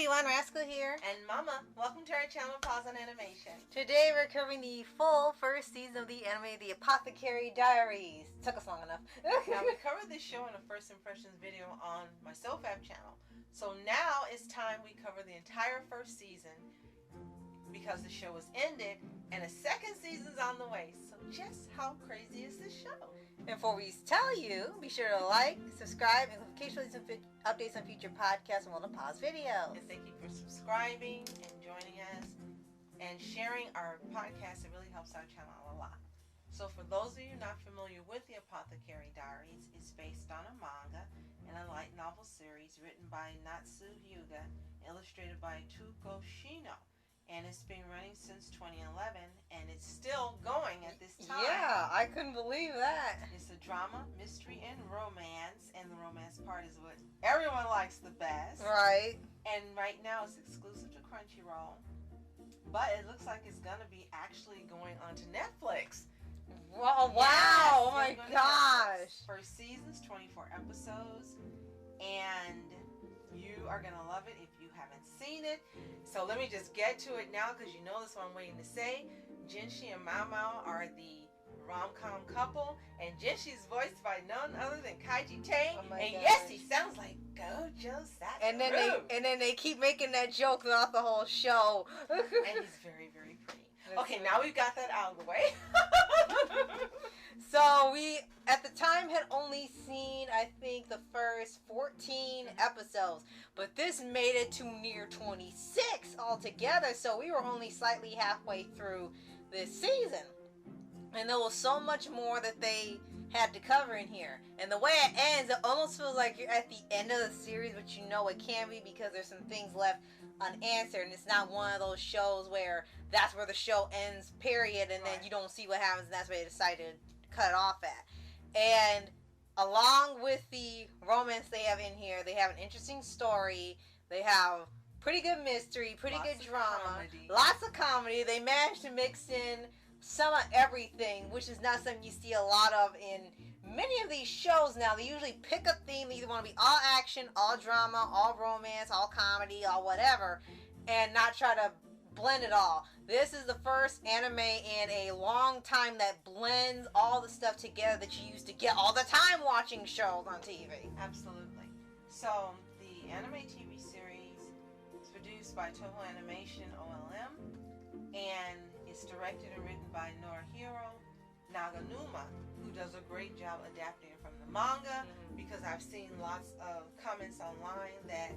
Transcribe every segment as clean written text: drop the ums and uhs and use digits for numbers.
everyone, Rascal here. And Mama, welcome to our channel, Paws On Animation. Today we're covering the full first season of the anime, The Apothecary Diaries. Took us long enough. Now, we covered this show in a first impressions video on my SOFHAB channel. So now it's time we cover the entire first season because the show has ended and a second season's on the way. So just how crazy is this show? And before we tell you, be sure to like, subscribe, and occasionally some updates on future podcasts and pause videos. And thank you for subscribing and joining us and sharing our podcast. It really helps our channel a lot. So for those of you not familiar with the Apothecary Diaries, it's based on a manga and a light novel series written by Natsu Hyuga, illustrated by Tuko Shino. And it's been running since 2011, and it's still going at this time. Yeah, I couldn't believe that. It's a drama, mystery, and romance, and the romance part is what everyone likes the best. Right. And right now it's exclusive to Crunchyroll, but it looks like it's gonna be actually going onto Netflix. Wow! Yes, Oh my gosh! First season's 24 episodes, and you are going to love it if you haven't seen it. So let me just get to it now because you know this is what I'm waiting to say. Jinshi and Mao Mao are the rom-com couple, and Jinshi's voiced by none other than Kaiji Tang. Oh and yes, he sounds like Gojo Satoru. And then they keep making that joke throughout the whole show. And he's very, very pretty. Okay, now we've got that out of the way. So we, at the time, had only seen, I think, the first 14 episodes. But this made it to near 26 altogether. So we were only slightly halfway through this season. And there was so much more that they had to cover in here. And the way it ends, it almost feels like you're at the end of the series, but you know it can be because there's some things left unanswered. And it's not one of those shows where that's where the show ends, period, and then you don't see what happens, and that's where they decided to cut it off at. And along with the romance they have in here, they have an interesting story. They have pretty good mystery, pretty good drama, lots of comedy. They managed to mix in some of everything, which is not something you see a lot of in many of these shows now. They usually pick a theme. They either want to be all action, all drama, all romance, all comedy, all whatever, and not try to blend it all. This is the first anime in a long time that blends all the stuff together that you used to get all the time watching shows on TV. Absolutely. So the anime TV series is produced by Toho Animation OLM, and it's directed and written by Norihiro Naganuma, who does a great job adapting from the manga, because I've seen lots of comments online that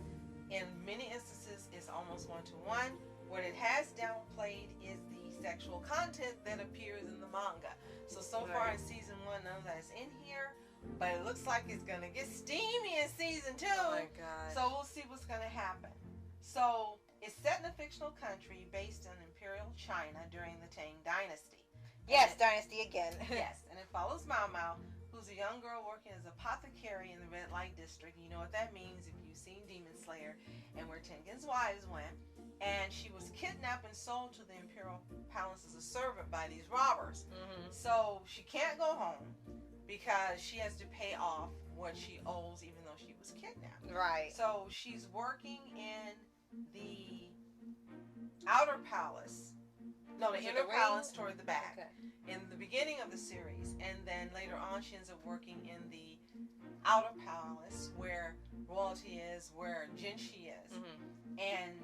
in many instances it's almost one-to-one. What it has downplayed is the sexual content that appears in the manga. So far in season 1, none of that is in here, but it looks like it's going to get steamy in season 2. Oh my gosh. So we'll see what's going to happen. So it's set in a fictional country based in Imperial China during the Tang Dynasty. Yes, Dynasty again. Yes, and it follows Mao Mao, who's a young girl working as an apothecary in the Red Light District. You know what that means if you've seen Demon Slayer and where Tengen's wives went. And she was kidnapped and sold to the Imperial Palace as a servant by these robbers. So she can't go home because she has to pay off what she owes even though she was kidnapped. Right. So she's working in the outer palace. No, the inner palace toward the back. Okay. In the beginning of the series, and then later on she ends up working in the outer palace where royalty is, where Jinshi is. And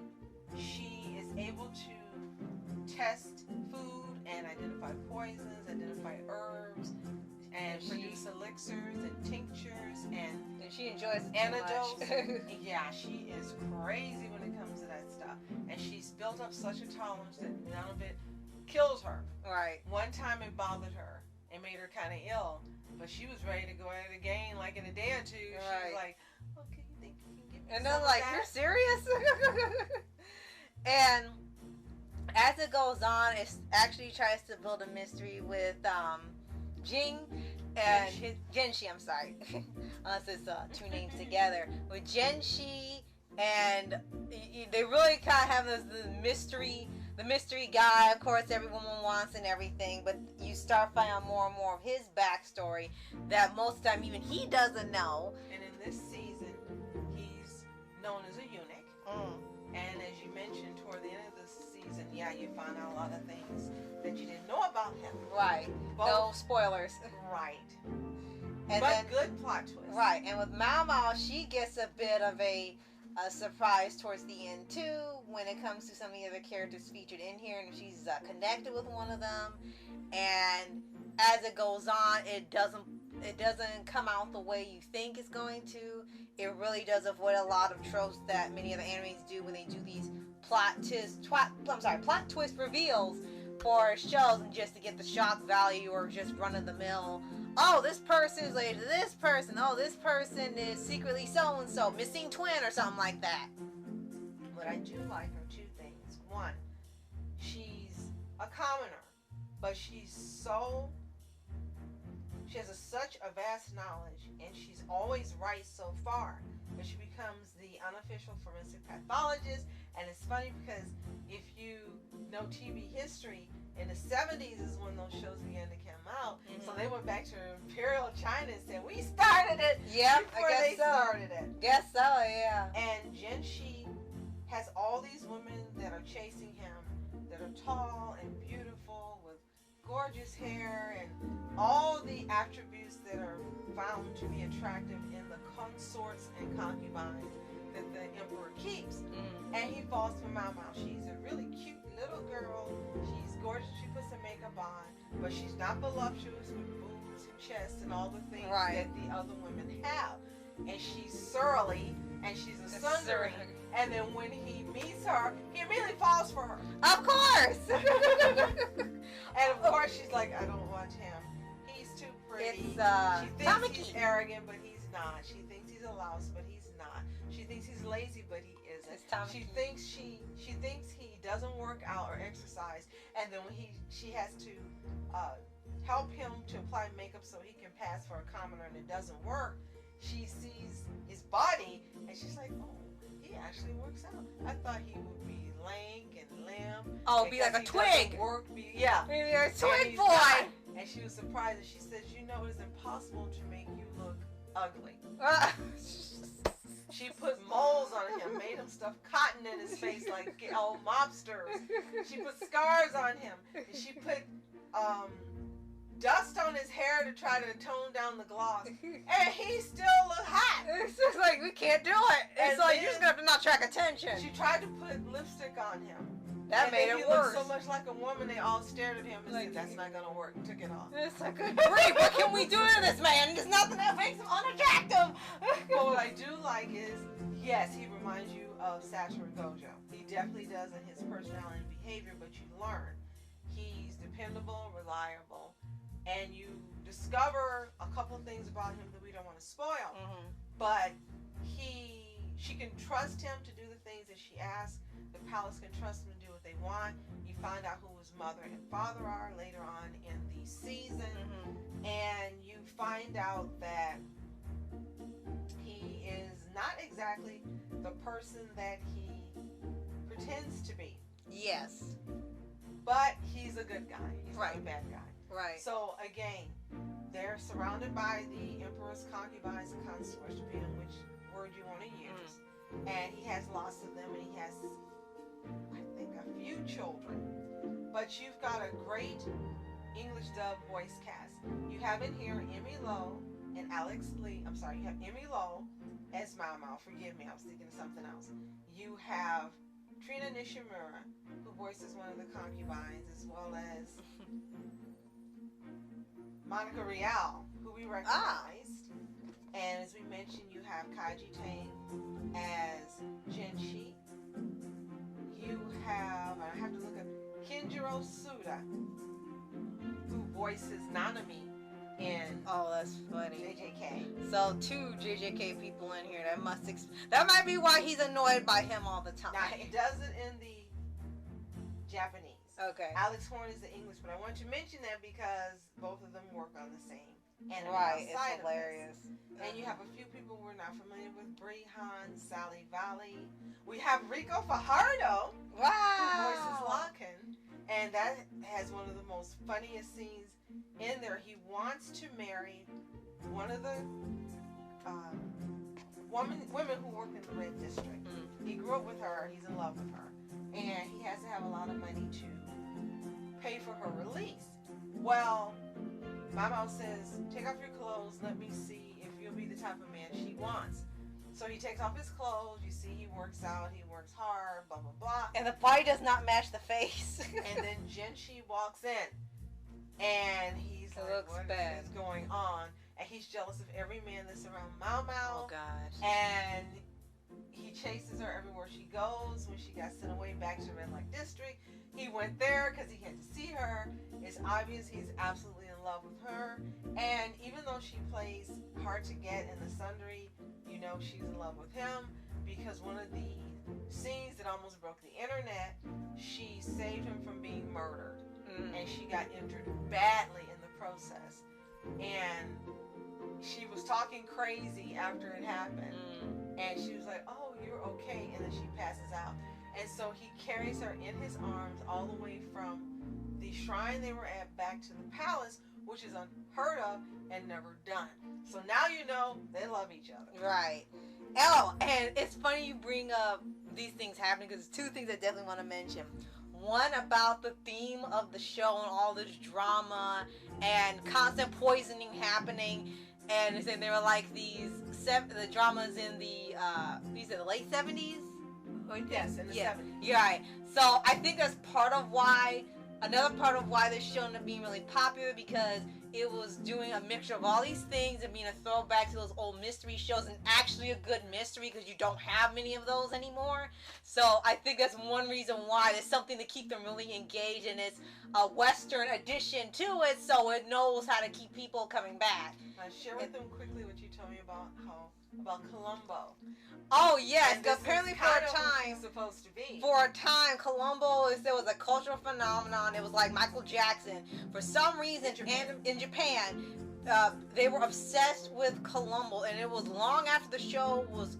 she is able to test food and identify poisons, identify herbs, and produce elixirs and tinctures, and she enjoys it antidotes. Yeah, she is crazy when it comes to that stuff. And she's built up such a tolerance that none of it kills her. Right. One time it bothered her and made her kind of ill, but she was ready to go at it again like in a day or two. She was like, okay, you think you can give me and some they're of like, that? You're serious? And as it goes on, it actually tries to build a mystery with Jinshi, I'm sorry. Unless it's two names together. With Jinshi, and they really kind of have this mystery, the mystery guy, of course, every woman wants and everything, but you start finding out more and more of his backstory that most of the time even he doesn't know. And in this season, he's known as a eunuch. mentioned toward the end of the season, yeah, you find out a lot of things that you didn't know about him. Right. No spoilers. Right. And but then, good plot twist. Right. And with Mao Mao, she gets a bit of a surprise towards the end too, when it comes to some of the other characters featured in here, and she's connected with one of them. And as it goes on, it doesn't come out the way you think it's going to. It really does avoid a lot of tropes that many other animes do when they do these plot twist reveals for shows, and just to get the shock value, or just run of the mill. Oh, this person is related to this person. Oh, this person is secretly so and so, missing twin or something like that. What I do like are two things. One, she's a commoner, but she has such a vast knowledge, and she's always right so far. But she becomes the unofficial forensic pathologist, and it's funny because if you know TV history, in the 70s is when those shows began to come out. Mm-hmm. So they went back to Imperial China and said, we started it before they started it. Guess so, yeah. And Genshi has all these women that are chasing him, that are tall and beautiful, with gorgeous hair, and all the attributes that are found to be attractive in the consorts and concubines that the emperor keeps. Mm-hmm. And he falls for Mao Mao. She's a really cute little girl. She's gorgeous. She puts some makeup on, but she's not voluptuous with boobs and chests and all the things that the other women have. And she's surly, and she's a sundering. And then when he meets her, he immediately falls for her. Of course. And of course she's like, I don't want him. He's too pretty. She thinks he's arrogant, but he's not. She thinks he's a louse, but he's not. She thinks he's lazy, but he isn't. She thinks he doesn't work out or exercise, and then when she has to help him to apply makeup so he can pass for a commoner, and it doesn't work. She sees his body, and she's like, oh, he actually works out. I thought he would be lank and limp. Oh, be like a twig. Maybe a twig boy. Not. And she was surprised, and she says, you know, it's impossible to make you look ugly. She put moles on him, made him stuff cotton in his face like old mobsters. She put scars on him. And she put dust on his hair to try to tone down the gloss. And he still looked hot. It's just like, we can't do it. It's like, you're just going to have to not attract attention. She tried to put lipstick on him. That made it worse. He looked so much like a woman, they all stared at him and said, that's not going to work. And took it off. It's like, good grief, what can we do to this man? There's nothing that makes him unattractive. But what I do like is, yes, he reminds you of Satoru Gojo. He definitely does in his personality and behavior, but you learn he's dependable, reliable, and you discover a couple of things about him that we don't want to spoil. Mm-hmm. But she can trust him to do the things that she asks. The palace can trust him to do what they want. You find out who his mother and father are later on in the season. Mm-hmm. And you find out that he is not exactly the person that he pretends to be. Yes. But he's a good guy. He's not a bad guy. Right. So again, they're surrounded by the emperor's concubines and consorts, depending on which word you want to use. And he has lots of them, and he has, I think, a few children. But you've got a great English dub voice cast. You have in here Emmy Lowe and Alex Lee. I'm sorry, you have Emmy Lowe as Mao Mao. Forgive me, I was thinking of something else. You have Trina Nishimura, who voices one of the concubines, as well as Monica Rial, who we recognized. And as we mentioned, you have Kaiji Tang as Genshi. You have, I have to look up, Kenjiro Suda, who voices Nanami in that's funny. JJK. So 2 JJK people in here. That might be why he's annoyed by him all the time. Now, he does it in the Japanese. Okay. Alex Horn is the English, but I want to mention that because both of them work on the same anime. Right, it's hilarious. And you have a few people we're not familiar with. Brie Han, Sally Valley. We have Rico Fajardo. Wow. Who voices Laken. And that has one of the most funniest scenes in there. He wants to marry one of the women who work in the Red District. He grew up with her. He's in love with her. and he has to have a lot of money to pay for her release. Well, Mama says, take off your clothes, let me see if you'll be the type of man she wants. So he takes off his clothes, you see he works out, he works hard, blah, blah, blah. And the body does not match the face. And then Genshi walks in, and he's like, what is going on? And he's jealous of every man that's around Mau Mau. Oh, gosh. And he chases her everywhere she goes. When she got sent away back to Red Light District, he went there because he had to see her. It's obvious he's absolutely in love with her. And even though she plays hard to get in the sundry, you know she's in love with him, because one of the scenes that almost broke the internet, she saved him from being murdered. And she got injured badly in the process. And she was talking crazy after it happened. And she was like, oh, you're okay. And then she passes out. And so he carries her in his arms all the way from the shrine they were at back to the palace, which is unheard of and never done. So now you know they love each other. Right. Oh, and it's funny you bring up these things happening, because there's two things I definitely want to mention. One, about the theme of the show and all this drama and constant poisoning happening. And they were like the dramas in the late 70s? Yes, in the 70s. You're right. So I think that's another part of why this show ended up being really popular, because it was doing a mixture of all these things and being a throwback to those old mystery shows, and actually a good mystery, because you don't have many of those anymore. So I think that's one reason why there's something to keep them really engaged, and it's a Western addition to it, so it knows how to keep people coming back. Share with them quickly what you told me about Columbo. Oh yes, apparently for a time, Columbo was a cultural phenomenon. It was like Michael Jackson. For some reason, in Japan, they were obsessed with Columbo, and it was long after the show was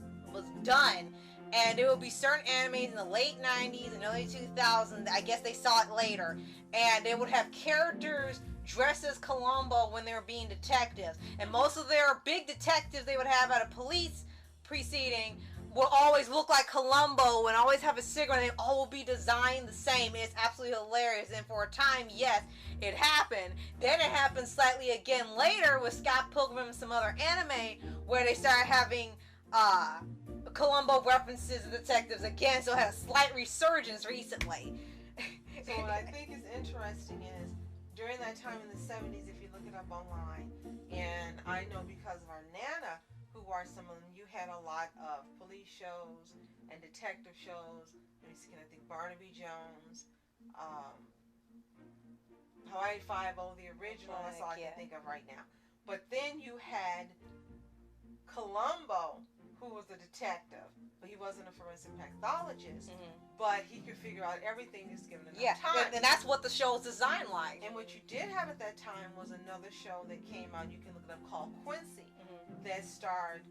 done. And there would be certain animes in the late 90s and early 2000s. I guess they saw it later, and they would have characters dressed as Columbo when they were being detectives. And most of their big detectives they would have at a police proceeding will always look like Columbo and always have a cigarette, and they all will be designed the same. It's absolutely hilarious. And for a time, yes, it happened. Then it happened slightly again later with Scott Pilgrim and some other anime, where they started having Columbo references to detectives again, so it had a slight resurgence recently. So what I think is interesting is, during that time in the 70s, if you look it up online, and I know because of our Nana, who are some of them, you had a lot of police shows and detective shows. Let me see, I think Barnaby Jones, Hawaii Five-0, the original, that's all I can think of right now. But then you had Columbo, who was a detective, but he wasn't a forensic pathologist, but he could figure out everything just given enough time. And that's what the show was designed like. And what you did have at that time was another show that came out, you can look it up, called Quincy, that starred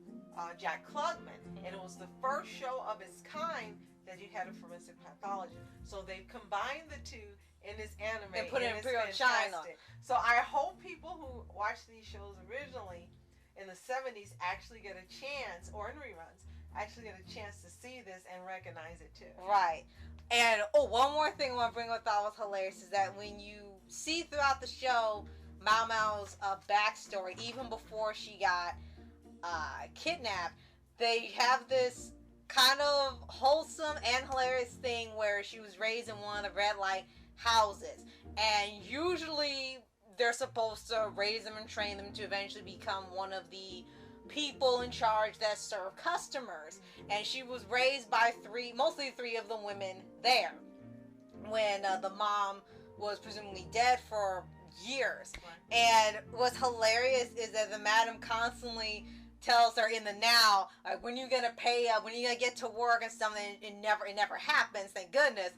Jack Klugman, and it was the first show of its kind that you had a forensic pathologist. So they've combined the two in this anime and put it in Imperial China. So I hope people who watched these shows originally in the 70s actually get a chance, or in reruns, actually get a chance to see this and recognize it too. Right. And one more thing I want to bring up that was hilarious is that when you see throughout the show Mau Mau's backstory, even before she got kidnapped, they have this kind of wholesome and hilarious thing where she was raised in one of the red light houses, and usually they're supposed to raise them and train them to eventually become one of the people in charge that serve customers. And she was raised by mostly three of the women there, when the mom was presumably dead for years. And what's hilarious is that the madam constantly tells her in the now, like, when you gonna pay up, when you gonna get to work and stuff, and it never happens, thank goodness.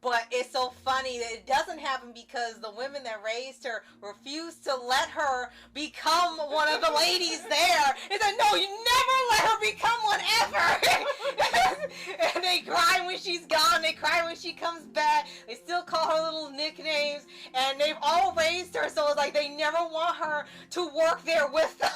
But it's so funny that it doesn't happen because the women that raised her refused to let her become one of the ladies there. It's like, no, you never let her become one ever. And they cry when she's gone, they cry when she comes back, they still call her little nicknames, and they've all raised her, so it's like they never want her to work there with them.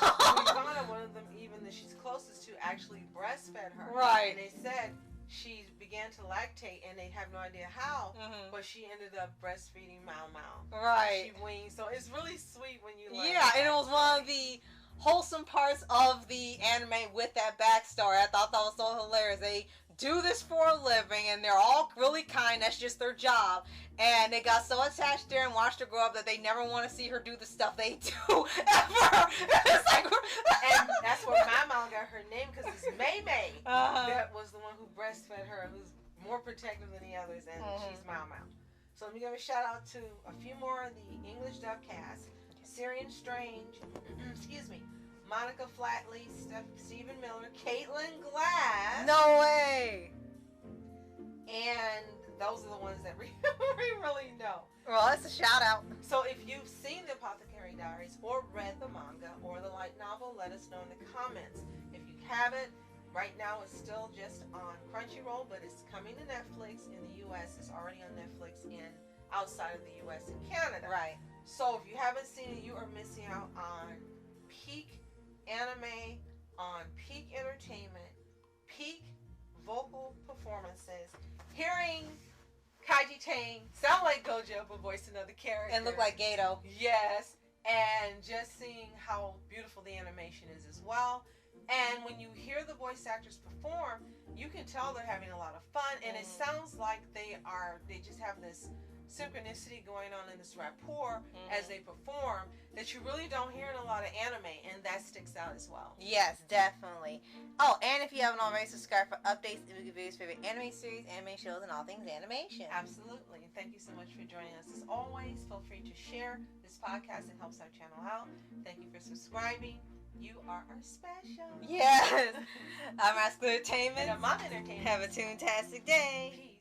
One of them, even that she's closest to, actually breastfed her. Right. And they said she began to lactate, and they have no idea how, Mm-hmm. but she ended up breastfeeding Mau Mau. Right. She weaned, so it's really sweet when you learn. Yeah, and it was one of the wholesome parts of the anime with that backstory. I thought that was so hilarious. They do this for a living, and they're all really kind. That's just their job. And they got so attached there and watched her grow up that they never want to see her do the stuff they do ever. It's like, and that's where my mom got her name, because it's May May. That was the one who breastfed her, who's more protective than the others, and she's Mau Mau. So let me give a shout out to a few more of the English dub cast. Syrian Strange, excuse me, Monica Flatley, Stephen Miller, Caitlin Glass. no way. And those are the ones that we really know. Well, that's a shout out. So if you've seen the Apothecary Diaries or read the manga or the light novel, let us know in the comments. If you haven't, right now it's still just on Crunchyroll, but it's coming to Netflix in the U.S. It's already on Netflix outside of the U.S. and Canada. Right. So if you haven't seen it, you are missing out on peak anime, on peak entertainment, peak vocal performances, hearing Kaiji Tang sound like Gojo but voice another character. And look like Gato. Yes, and just seeing how beautiful the animation is as well. And when you hear the voice actors perform, you can tell they're having a lot of fun, and it sounds like they just have this synchronicity going on in this rapport as they perform that you really don't hear in a lot of anime, and that sticks out as well. Yes, definitely. Oh, and if you haven't already, subscribe for updates and videos, favorite anime series, anime shows, and all things animation. Absolutely. And thank you so much for joining us. As always, feel free to share this podcast. It helps our channel out. Thank you for subscribing. You are our special. Yes. I'm Rascal Entertainment. And I'm Mom Entertainment. Have a toontastic day. Peace.